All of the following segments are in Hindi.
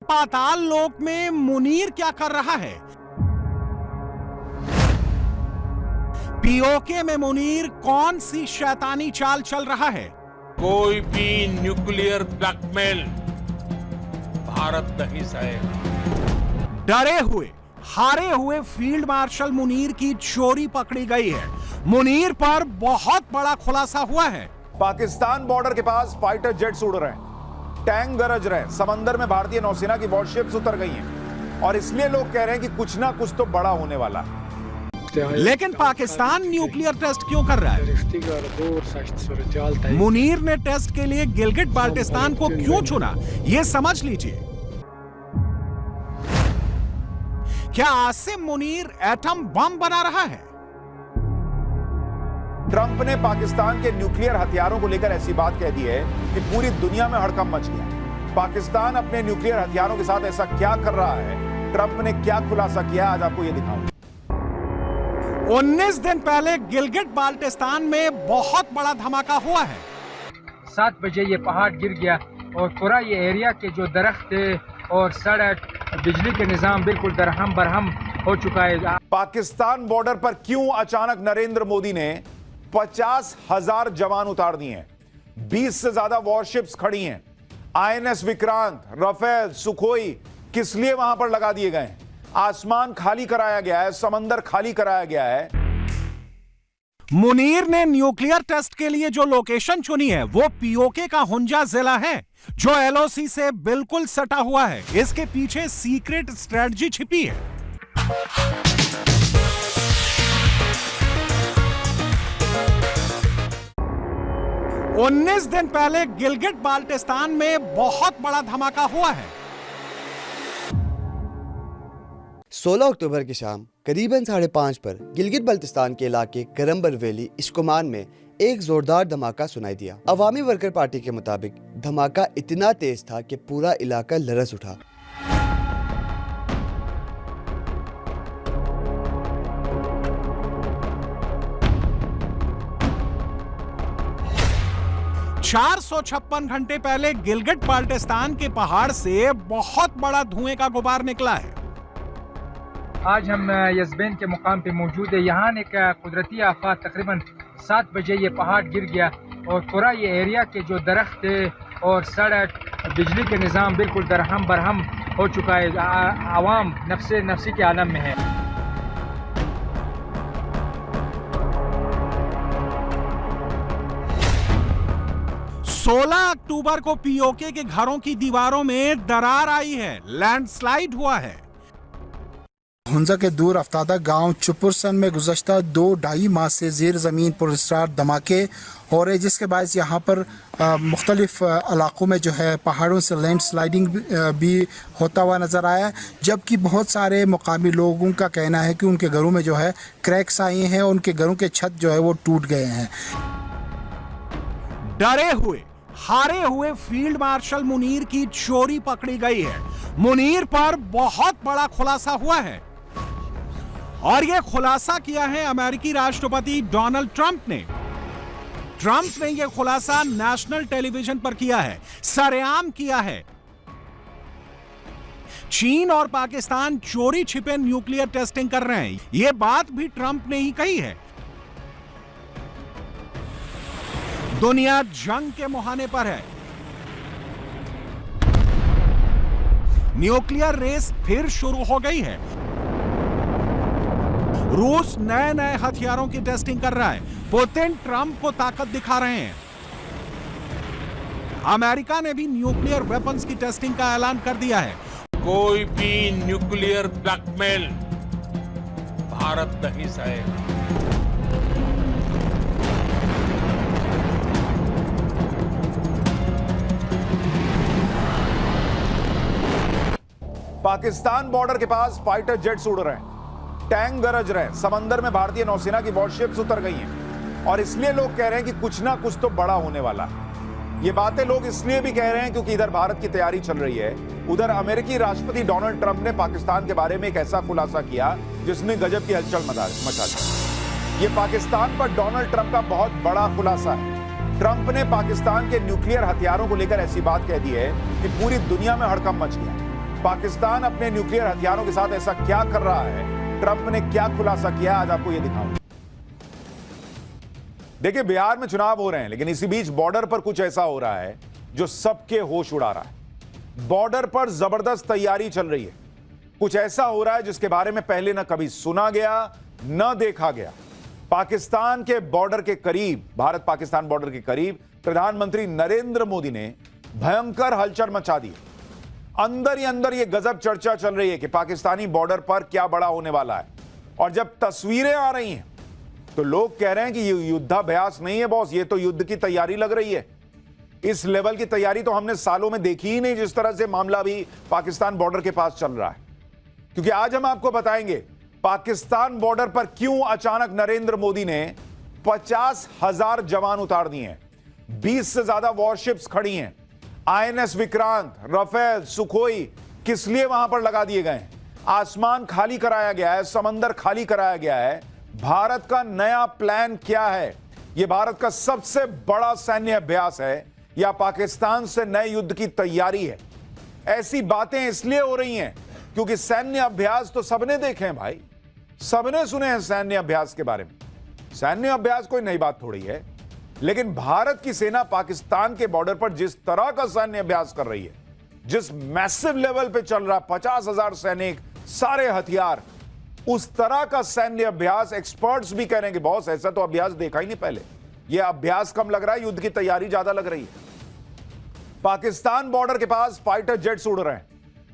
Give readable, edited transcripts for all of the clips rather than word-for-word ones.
पाताल लोक में मुनीर क्या कर रहा है? पीओके में मुनीर कौन सी शैतानी चाल चल रहा है? कोई भी न्यूक्लियर ब्लैकमेल भारत नहीं सहेगा। डरे हुए हारे हुए फील्ड मार्शल मुनीर की चोरी पकड़ी गई है। मुनीर पर बहुत बड़ा खुलासा हुआ है। पाकिस्तान बॉर्डर के पास फाइटर जेट्स उड़ रहे हैं, टैंक गरज रहे हैं, समंदर में भारतीय नौसेना की वॉरशिप्स उतर गई हैं और इसलिए लोग कह रहे हैं कि कुछ ना कुछ तो बड़ा होने वाला है। लेकिन पाकिस्तान न्यूक्लियर टेस्ट क्यों कर रहा है? मुनीर ने टेस्ट के लिए गिलगिट बाल्टिस्तान को क्यों चुना, यह समझ लीजिए। क्या आसिम मुनीर एटम बम बना रहा है? ट्रंप ने पाकिस्तान के न्यूक्लियर हथियारों को लेकर ऐसी बात कह दी है कि पूरी दुनिया में हड़कंप मच गया। पाकिस्तान अपने न्यूक्लियर हथियारों के साथ ऐसा क्या कर रहा है, ट्रंप ने क्या खुलासा किया, आज आपको यह दिखाऊंगा। 19 दिन पहले गिलगिट बाल्टिस्तान में बहुत बड़ा धमाका हुआ है। 7 बजे ये पहाड़ गिर गया और पूरा ये एरिया के जो दरख्त और सड़क, बिजली के निजाम बिल्कुल दरहम बरहम हो चुका है। पाकिस्तान बॉर्डर पर क्यों अचानक नरेंद्र मोदी ने 50,000 जवान उतार दिए हैं? 20 से ज्यादा वॉरशिप्स खड़ी हैं। आईएनएस विक्रांत, राफेल, सुखोई किस लिए वहां पर लगा दिए गए हैं? आसमान खाली कराया गया है, समंदर खाली कराया गया है। मुनीर ने न्यूक्लियर टेस्ट के लिए जो लोकेशन चुनी है वो पीओके का हुंजा जिला है, जो एलओसी से बिल्कुल सटा हुआ है। इसके पीछे सीक्रेट स्ट्रेटजी छिपी है। उन्नीस दिन पहले गिलगिट बाल्टिस्तान में बहुत बड़ा धमाका हुआ है। 16 अक्टूबर की शाम करीबन 5:30 पर गिलगिट बल्तिस्तान के इलाके करम्बर वैली इश्कोमान में एक जोरदार धमाका सुनाई दिया। अवामी वर्कर पार्टी के मुताबिक धमाका इतना तेज था कि पूरा इलाका लरज उठा। $456 घंटे पहले गिलगिट बाल्टिस्तान के पहाड़ से बहुत बड़ा धुएं का गुबार निकला है। आज हम यज़बेन के मुकाम पे मौजूद है। यहाँ एक कुदरती आफत, तकरीबन 7 बजे ये पहाड़ गिर गया और पूरा ये एरिया के जो दरख्त और सड़क, बिजली के निज़ाम बिल्कुल दरहम बरहम हो चुका है। आवाम नफ्सी के आलम में है। सोलह अक्टूबर को पीओके के घरों की दीवारों में दरार आई है, लैंडस्लाइड हुआ है। हुंजा के दूर अफ्तादा गांव चुपुरसन में गुज़श्ता 2-2.5 माह से ज़ेर ज़मीन पुरस्रार धमाके हो रहे, जिसके बाद यहाँ पर मुख्तलिफ इलाकों में जो है पहाड़ों से लैंड स्लाइडिंग भी होता हुआ नज़र आया, जबकि बहुत सारे मुकामी लोगों का कहना है कि उनके घरों में जो है क्रैक्स आए हैं और उनके घरों के छत जो है वो टूट गए हैं। डरे हुए हारे हुए फील्ड मार्शल मुनीर की चोरी पकड़ी गई है। मुनीर पर बहुत बड़ा खुलासा हुआ है और यह खुलासा किया है अमेरिकी राष्ट्रपति डोनाल्ड ट्रंप ने। ट्रंप ने यह खुलासा नेशनल टेलीविजन पर किया है, सरेआम किया है। चीन और पाकिस्तान चोरी छिपे न्यूक्लियर टेस्टिंग कर रहे हैं, यह बात भी ट्रंप ने ही कही है। दुनिया जंग के मुहाने पर है। न्यूक्लियर रेस फिर शुरू हो गई है। रूस नए नए हथियारों की टेस्टिंग कर रहा है। पुतिन ट्रंप को ताकत दिखा रहे हैं। अमेरिका ने भी न्यूक्लियर वेपन्स की टेस्टिंग का ऐलान कर दिया है। कोई भी न्यूक्लियर ब्लैकमेल भारत नहीं सहेगा। पाकिस्तान बॉर्डर के पास फाइटर जेट्स उड़ रहे हैं, टैंक गरज रहे हैं, समंदर में भारतीय नौसेना की वॉरशिप्स उतर गई हैं और इसलिए लोग कह रहे हैं कि कुछ ना कुछ तो बड़ा होने वाला है। ये बातें लोग इसलिए भी कह रहे हैं क्योंकि इधर भारत की तैयारी चल रही है, उधर अमेरिकी राष्ट्रपति डोनाल्ड ट्रंप ने पाकिस्तान के बारे में एक ऐसा खुलासा किया जिसने गजब की हलचल मचा दी। ये पाकिस्तान पर डोनाल्ड ट्रंप का बहुत बड़ा खुलासा है। ट्रंप ने पाकिस्तान के न्यूक्लियर हथियारों को लेकर ऐसी बात कह दी है कि पूरी दुनिया में हड़कंप मच गया। पाकिस्तान अपने न्यूक्लियर हथियारों के साथ ऐसा क्या कर रहा है, ट्रंप ने क्या खुलासा किया, आज आपको यह दिखाऊंगा। देखिए, बिहार में चुनाव हो रहे हैं, लेकिन इसी बीच बॉर्डर पर कुछ ऐसा हो रहा है जो सबके होश उड़ा रहा है। बॉर्डर पर जबरदस्त तैयारी चल रही है। कुछ ऐसा हो रहा है जिसके बारे में पहले न कभी सुना गया न देखा गया। पाकिस्तान के बॉर्डर के करीब, भारत पाकिस्तान बॉर्डर के करीब प्रधानमंत्री नरेंद्र मोदी ने भयंकर हलचल मचा दी। अंदर ही अंदर यह गजब चर्चा चल रही है कि पाकिस्तानी बॉर्डर पर क्या बड़ा होने वाला है। और जब तस्वीरें आ रही हैं तो लोग कह रहे हैं कि ये युद्धाभ्यास नहीं है बॉस, ये तो युद्ध की तैयारी लग रही है। इस लेवल की तैयारी तो हमने सालों में देखी ही नहीं, जिस तरह से मामला भी पाकिस्तान बॉर्डर के पास चल रहा है। क्योंकि आज हम आपको बताएंगे पाकिस्तान बॉर्डर पर क्यों अचानक नरेंद्र मोदी ने 50,000 जवान उतार दिए हैं। 20 से ज्यादा वॉरशिप्स खड़ी हैं। आईएनएस विक्रांत, राफेल, सुखोई किस लिए वहां पर लगा दिए गए हैं। आसमान खाली कराया गया है, समंदर खाली कराया गया है। भारत का नया प्लान क्या है? यह भारत का सबसे बड़ा सैन्य अभ्यास है या पाकिस्तान से नए युद्ध की तैयारी है? ऐसी बातें इसलिए हो रही हैं क्योंकि सैन्य अभ्यास तो सबने देखे हैं भाई, सबने सुने हैं सैन्य अभ्यास के बारे में। सैन्य अभ्यास कोई नई बात थोड़ी है, लेकिन भारत की सेना पाकिस्तान के बॉर्डर पर जिस तरह का सैन्य अभ्यास कर रही है, जिस मैसिव लेवल पे चल रहा, 50,000 सैनिक, सारे हथियार, उस तरह का सैन्य अभ्यास एक्सपर्ट्स भी कह रहे हैं कि बॉस ऐसा तो अभ्यास देखा ही नहीं पहले। यह अभ्यास कम लग रहा है, युद्ध की तैयारी ज्यादा लग रही है। पाकिस्तान बॉर्डर के पास फाइटर जेट्स उड़ रहे हैं,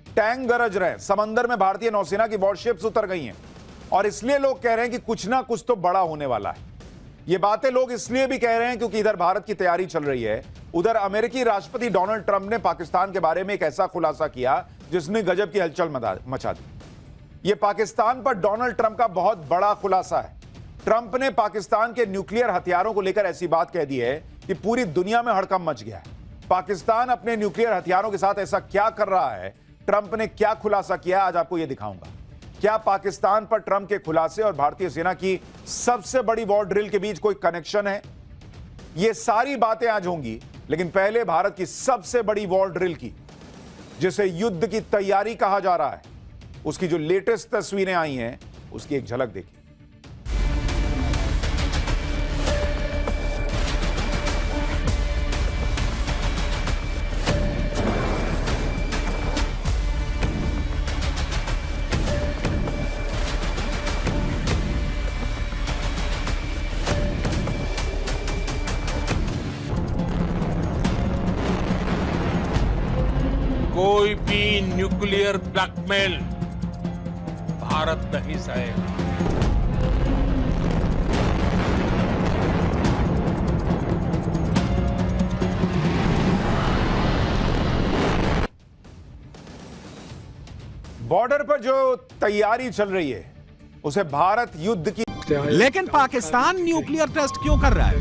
टैंक गरज रहे हैं, समंदर में भारतीय नौसेना की वॉरशिप्स उतर गई हैं। और इसलिए लोग कह रहे हैं कि कुछ ना कुछ तो बड़ा होने वाला है। ये बातें लोग इसलिए भी कह रहे हैं क्योंकि इधर भारत की तैयारी चल रही है, उधर अमेरिकी राष्ट्रपति डोनाल्ड ट्रंप ने पाकिस्तान के बारे में एक ऐसा खुलासा किया जिसने गजब की हलचल मचा दी। यह पाकिस्तान पर डोनाल्ड ट्रंप का बहुत बड़ा खुलासा है। ट्रंप ने पाकिस्तान के न्यूक्लियर हथियारों को लेकर ऐसी बात कह दी है कि पूरी दुनिया में हड़कंप मच गया है। पाकिस्तान अपने न्यूक्लियर हथियारों के साथ ऐसा क्या कर रहा है, ट्रंप ने क्या खुलासा किया, आज आपको यह दिखाऊंगा। क्या पाकिस्तान पर ट्रंप के खुलासे और भारतीय सेना की सबसे बड़ी वॉर ड्रिल के बीच कोई कनेक्शन है? यह सारी बातें आज होंगी, लेकिन पहले भारत की सबसे बड़ी वॉर ड्रिल की, जिसे युद्ध की तैयारी कहा जा रहा है, उसकी जो लेटेस्ट तस्वीरें आई हैं उसकी एक झलक देखिए। कोई भी न्यूक्लियर ब्लैकमेल भारत नहीं सहेगा। बॉर्डर पर जो तैयारी चल रही है उसे भारत युद्ध की, लेकिन पाकिस्तान न्यूक्लियर टेस्ट क्यों कर रहा है?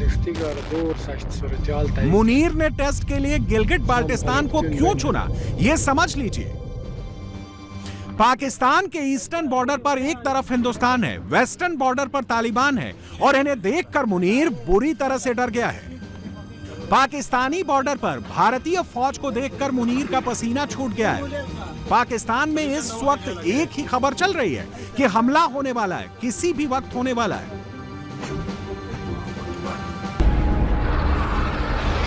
मुनीर ने टेस्ट के लिए गिलगिट बाल्टिस्तान को क्यों चुना, यह समझ लीजिए। पाकिस्तान के ईस्टर्न बॉर्डर पर एक तरफ हिंदुस्तान है, वेस्टर्न बॉर्डर पर तालिबान है, और इन्हें देखकर मुनीर बुरी तरह से डर गया है। पाकिस्तानी बॉर्डर पर भारतीय फौज को देखकर मुनीर का पसीना छूट गया है। पाकिस्तान में इस वक्त एक ही खबर चल रही है कि हमला होने वाला है, किसी भी वक्त होने वाला है।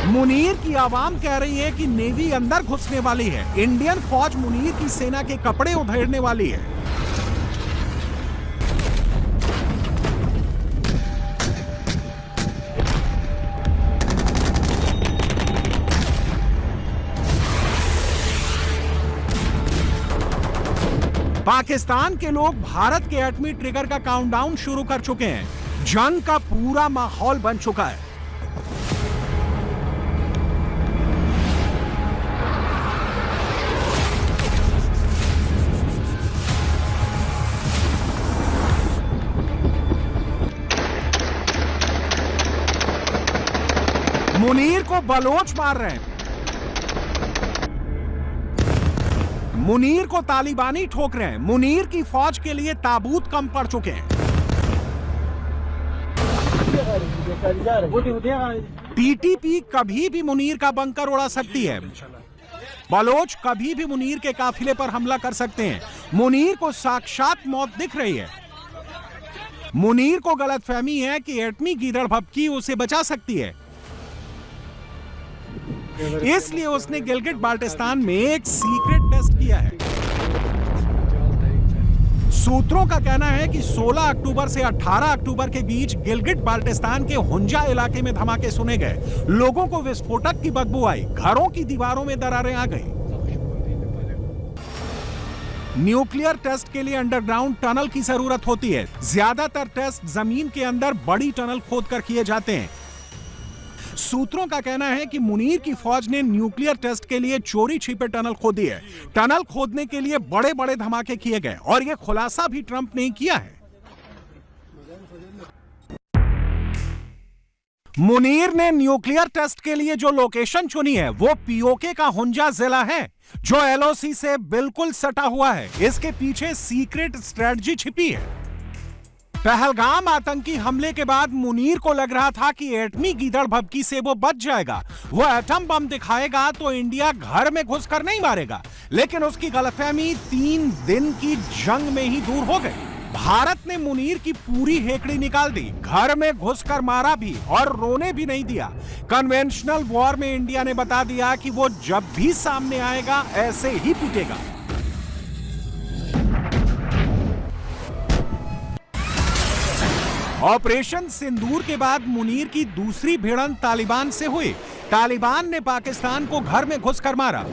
मुनीर की आवाम कह रही है कि नेवी अंदर घुसने वाली है, इंडियन फौज मुनीर की सेना के कपड़े उधेड़ने वाली है। पाकिस्तान के लोग भारत के एटमी ट्रिगर का काउंटडाउन शुरू कर चुके हैं। जंग का पूरा माहौल बन चुका है। मुनीर को बलोच मार रहे हैं, मुनीर को तालिबानी ठोक रहे हैं, मुनीर की फौज के लिए ताबूत कम पड़ चुके हैं। टीटीपी कभी भी मुनीर का बंकर उड़ा सकती है। बलोच कभी भी मुनीर के काफिले पर हमला कर सकते हैं। मुनीर को साक्षात मौत दिख रही है। मुनीर को गलतफहमी है कि एटमी गीदड़ भभकी उसे बचा सकती है, इसलिए उसने गिलगिट बाल्टिस्तान में एक सीक्रेट टेस्ट किया है। सूत्रों का कहना है कि 16 अक्टूबर से 18 अक्टूबर के बीच गिलगिट बाल्टिस्तान के हुंजा इलाके में धमाके सुने गए। लोगों को विस्फोटक की बदबू आई, घरों की दीवारों में दरारें आ गई। न्यूक्लियर टेस्ट के लिए अंडरग्राउंड टनल की जरूरत होती है। ज्यादातर टेस्ट जमीन के अंदर बड़ी टनल खोदकर किए जाते हैं। सूत्रों का कहना है कि मुनीर की फौज ने न्यूक्लियर टेस्ट के लिए चोरी छिपे टनल खोदी है। टनल खोदने के लिए बड़े बड़े धमाके किए गए और यह खुलासा भी ट्रंप ने किया है। मुनीर ने न्यूक्लियर टेस्ट के लिए जो लोकेशन चुनी है वो पीओके का हुंजा जिला है, जो एलओसी से बिल्कुल सटा हुआ है। इसके पीछे सीक्रेट स्ट्रेटजी छिपी है। पहलगाम आतंकी हमले के बाद मुनीर को लग रहा था कि एटमी गीदड़ भभकी से वो बच जाएगा, वो एटम बम दिखाएगा तो इंडिया घर में घुसकर नहीं मारेगा। लेकिन उसकी गलतफहमी 3 दिन की जंग में ही दूर हो गई। भारत ने मुनीर की पूरी हेकड़ी निकाल दी, घर में घुसकर मारा भी और रोने भी नहीं दिया। कन्वेंशनल वॉर में इंडिया ने बता दिया कि वो जब भी सामने आएगा ऐसे ही पिटेगा। ऑपरेशन सिंदूर के बाद मुनीर की दूसरी भिड़ंत तालिबान से हुई। तालिबान ने पाकिस्तान को घर में घुसकर मारा।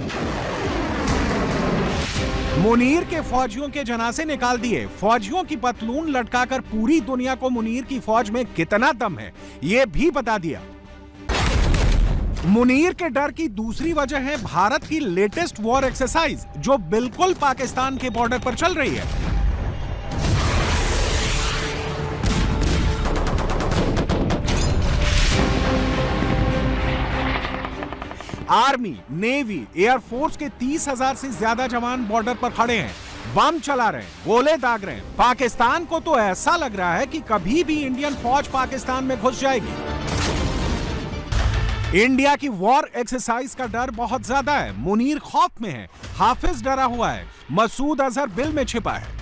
मुनीर के फौजियों के जनाजे निकाल दिए। फौजियों की पतलून लटकाकर पूरी दुनिया को मुनीर की फौज में कितना दम है यह भी बता दिया। मुनीर के डर की दूसरी वजह है भारत की लेटेस्ट वॉर एक्सरसाइज, जो बिल्कुल पाकिस्तान के बॉर्डर पर चल रही है। आर्मी, नेवी, एयरफोर्स के 30,000 से ज्यादा जवान बॉर्डर पर खड़े हैं, बम चला रहे हैं, गोले दाग रहे हैं। पाकिस्तान को तो ऐसा लग रहा है कि कभी भी इंडियन फौज पाकिस्तान में घुस जाएगी। इंडिया की वॉर एक्सरसाइज का डर बहुत ज्यादा है। मुनीर खौफ में है, हाफिज डरा हुआ है, मसूद अजहर बिल में छिपा है।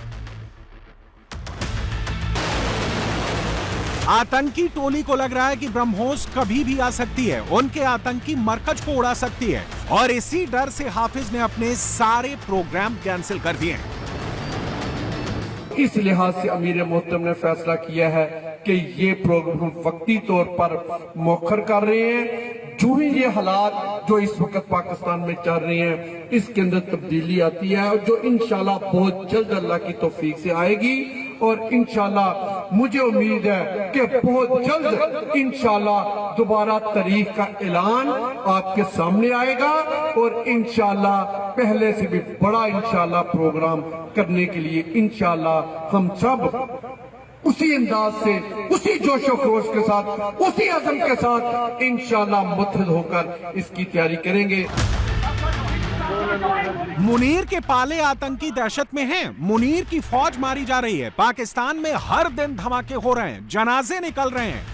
आतंकी टोली को लग रहा है कि ब्रह्मोस कभी भी आ सकती है, उनके आतंकी मरकज को उड़ा सकती है, और इसी डर से हाफिज ने अपने सारे प्रोग्राम कैंसिल कर दिए हैं। इस लिहाज से अमीर मोहतरम ने फैसला किया है कि ये प्रोग्राम हम वक्ती तौर पर मौखर कर रहे हैं। जो ही ये हालात जो इस वक्त पाकिस्तान में चल रहे हैं इसके अंदर तब्दीली आती है, और जो इंशाल्लाह बहुत जल्द अल्लाह की तौफीक से आएगी। और इंशाल्लाह मुझे उम्मीद है कि बहुत जल्द इंशाल्लाह दोबारा तारीख का ऐलान आपके सामने आएगा, और इंशाल्लाह पहले से भी बड़ा इंशाल्लाह प्रोग्राम करने के लिए इंशाल्लाह हम सब उसी अंदाज से, उसी जोशो खरोश के साथ, उसी अज़म के साथ इंशाल्लाह मुत्तहिद होकर इसकी तैयारी करेंगे। मुनीर के पाले आतंकी दहशत में हैं। मुनीर की फौज मारी जा रही है। पाकिस्तान में हर दिन धमाके हो रहे हैं, जनाजे निकल रहे हैं।